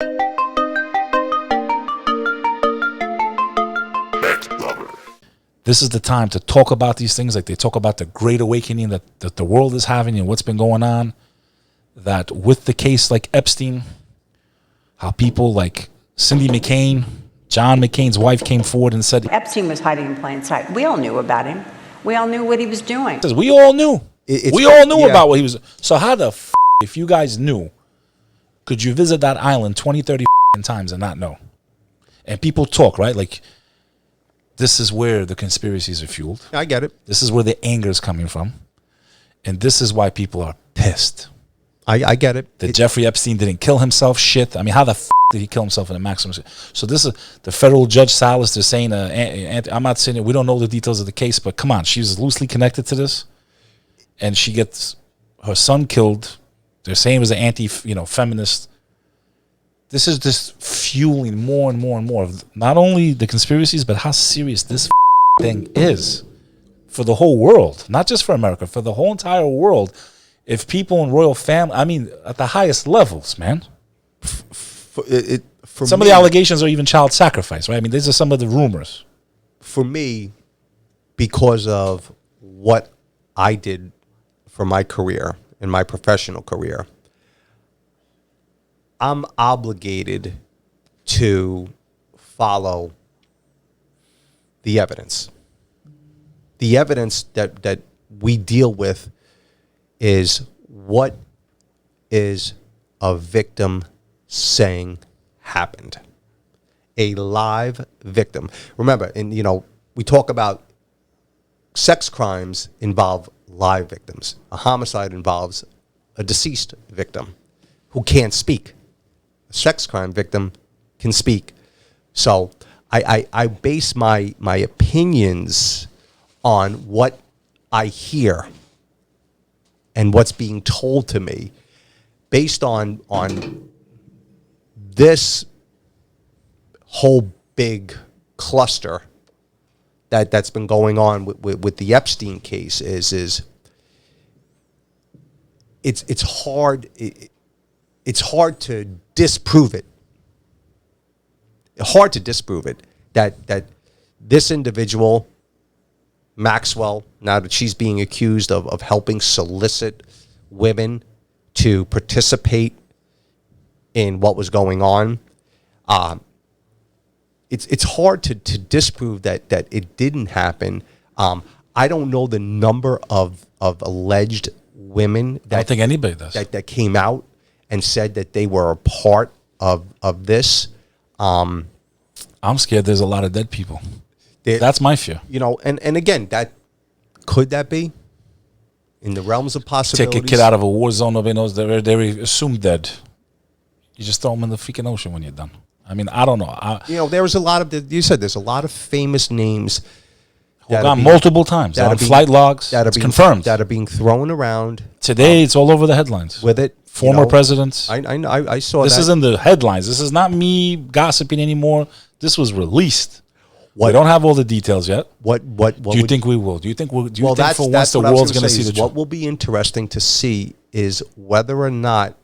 This is the time to talk about these things, like they talk about the great awakening that the world is having and what's been going on. That with the case like Epstein, how people like Cindy McCain, John McCain's wife, came forward and said Epstein was hiding in plain sight. We all knew about him. We all knew what he was doing. We all knew. We all knew about what he was. So how the f***, if you guys knew, could you visit that island 20, 30 times and not know? And people talk, right? Like, this is where the conspiracies are fueled. I get it. This is where the anger is coming from. And this is why people are pissed. I get it. That Jeffrey Epstein didn't kill himself. Shit. I mean, how the f*** did he kill himself in a maximum? So this is the federal judge Salas. They're saying, I'm not saying it. We don't know the details of the case, but come on. She's loosely connected to this. And she gets her son killed. They're saying it was an anti-feminist. This is just fueling more and more and more of not only the conspiracies, but how serious this thing is for the whole world, not just for America, for the whole entire world. If people in royal family, I mean, at the highest levels, man. Some of the allegations are even child sacrifice, right? I mean, these are some of the rumors. For me, because of what I did for my career, in my professional career, I'm obligated to follow the evidence. The evidence that we deal with is what is a victim saying happened. A live victim. Remember, we talk about sex crimes involve live victims. A homicide involves a deceased victim who can't speak. A sex crime victim can speak. So I base my opinions on what I hear and what's being told to me based on this whole big cluster that's been going on with the Epstein case is it's hard. It's hard to disprove it. Hard to disprove it that this individual, Maxwell, now that she's being accused of helping solicit women to participate in what was going on, it's hard to disprove that it didn't happen. I don't know the number of alleged women I don't think anybody does. that came out and said that they were a part of this. I'm scared there's a lot of dead people. That's my fear. And again, could that be in the realms of possibilities? Take a kid out of a war zone, nobody knows they're assumed dead. You just throw them in the freaking ocean when you're done. I mean, I don't know. There was a lot of, you said there's a lot of famous names that gone multiple times on flight logs. It's confirmed. That are being thrown around. Today, it's all over the headlines. With it. Former presidents. I saw this that. is in the headlines. This is not me gossiping anymore. This was released. We don't have all the details yet. What do you think we will? Do you think for once the world's going to see the truth? What will be interesting to see is whether or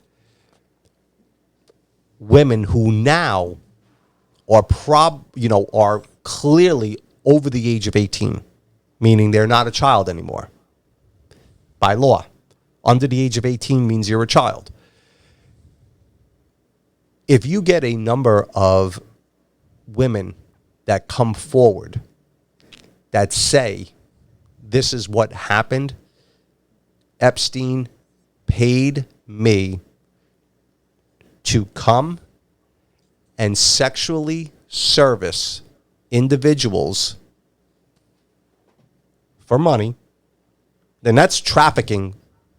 women who now are are clearly over the age of 18, meaning they're not a child anymore by law. Under the age of 18 means you're a child. If you get a number of women that come forward that say, this is what happened, Epstein paid me to come and sexually service individuals for money, then that's trafficking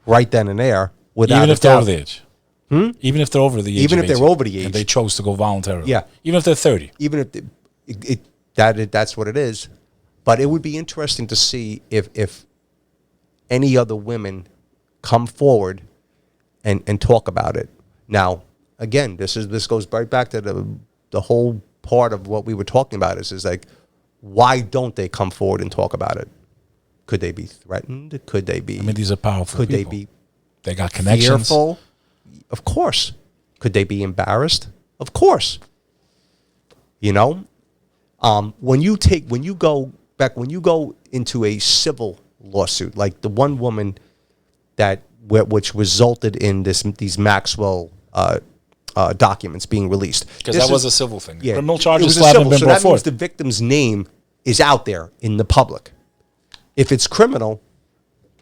right then and there. Even if they're over the age. Even if they're over the age. Even if they're over the age. And they chose to go voluntarily. Yeah. Even if they're 30. Even if that's what it is. But it would be interesting to see if any other women come forward and talk about it. Now, again, this goes right back to the whole part of what we were talking about is like, why don't they come forward and talk about it? Could they be threatened? Could they be? I mean, these are powerful people. They be? They got connections. Fearful? Of course. Could they be embarrassed? Of course. You know, when you go into a civil lawsuit, like the one woman which resulted in these Maxwell documents being released, Because that was a civil thing. yeah, Criminal it charges was a still haven't civil, been so brought that means forth. the victim's name is out there in the public. If it's criminal,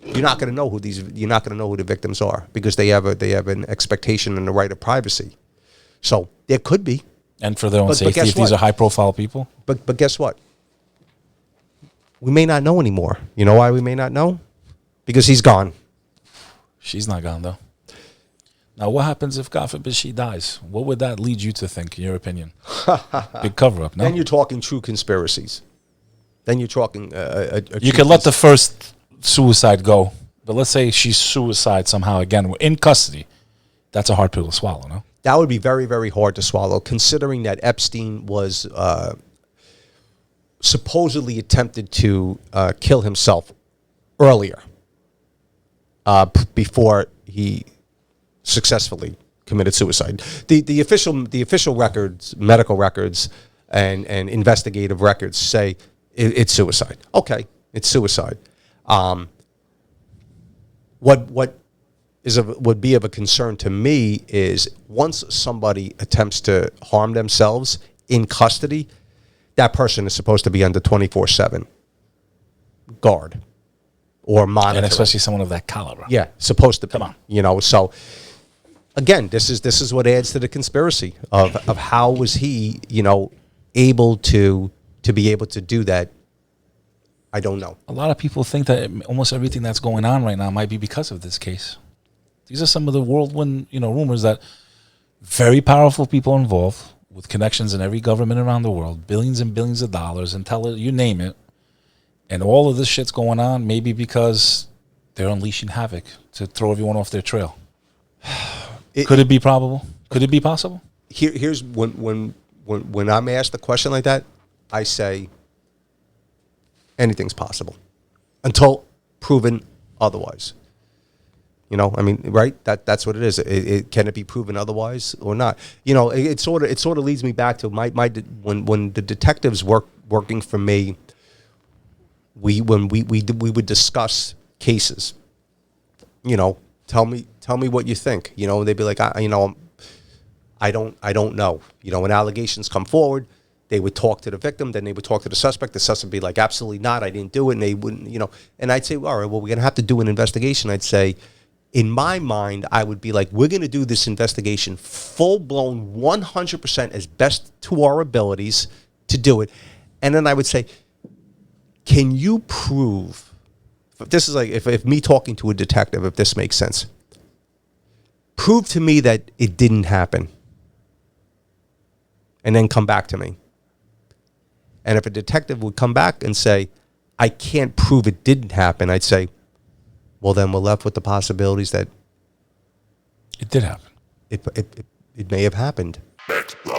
you're not going to know who the victims are, because they have an expectation and the right of privacy. So there could be. And for their own But safety, guess if these what? are high-profile people. But guess what? We may not know anymore. You know why we may not know? Because he's gone. She's not gone, though. Now, what happens if, God forbid, she dies? What would that lead you to think, in your opinion? Big cover-up, no? Then you're talking true conspiracies. Then you're talking You could let the first suicide go, but let's say she's suicide somehow again. We're in custody. That's a hard pill to swallow, no? That would be very, very hard to swallow, considering that Epstein was supposedly attempted to kill himself earlier, before he successfully committed suicide. The official records, medical records, and investigative records say it's suicide. Okay, it's suicide. What would be of a concern to me is once somebody attempts to harm themselves in custody, that person is supposed to be under 24/7 guard or monitoring. And especially someone of that caliber. Yeah, supposed to be. Come on. You know, so again, this is what adds to the conspiracy of how was he, able to be able to do that. I don't know. A lot of people think that almost everything that's going on right now might be because of this case. These are some of the whirlwind, rumors that very powerful people involved with connections in every government around the world, billions and billions of dollars, and you name it. And all of this shit's going on maybe because they're unleashing havoc to throw everyone off their trail. Could it be probable? Could it be possible? Here's when I'm asked a question like that, I say anything's possible until proven otherwise. Right? That's what it is. Can it be proven otherwise or not? It sort of leads me back to when the detectives working for me. We would discuss cases. Tell me what you think. They'd be like, I don't know. When allegations come forward, they would talk to the victim, then they would talk to the suspect. The suspect would be like, absolutely not, I didn't do it, and they wouldn't. And I'd say, all right, well, we're gonna have to do an investigation. I'd say, in my mind, I would be like, we're gonna do this investigation full blown, 100% as best to our abilities to do it, and then I would say, can you prove? This is like if me talking to a detective, if this makes sense. Prove to me that it didn't happen. And then come back to me. And if a detective would come back and say, I can't prove it didn't happen, I'd say, well, then we're left with the possibilities that It did happen. it may have happened. Bek Lover.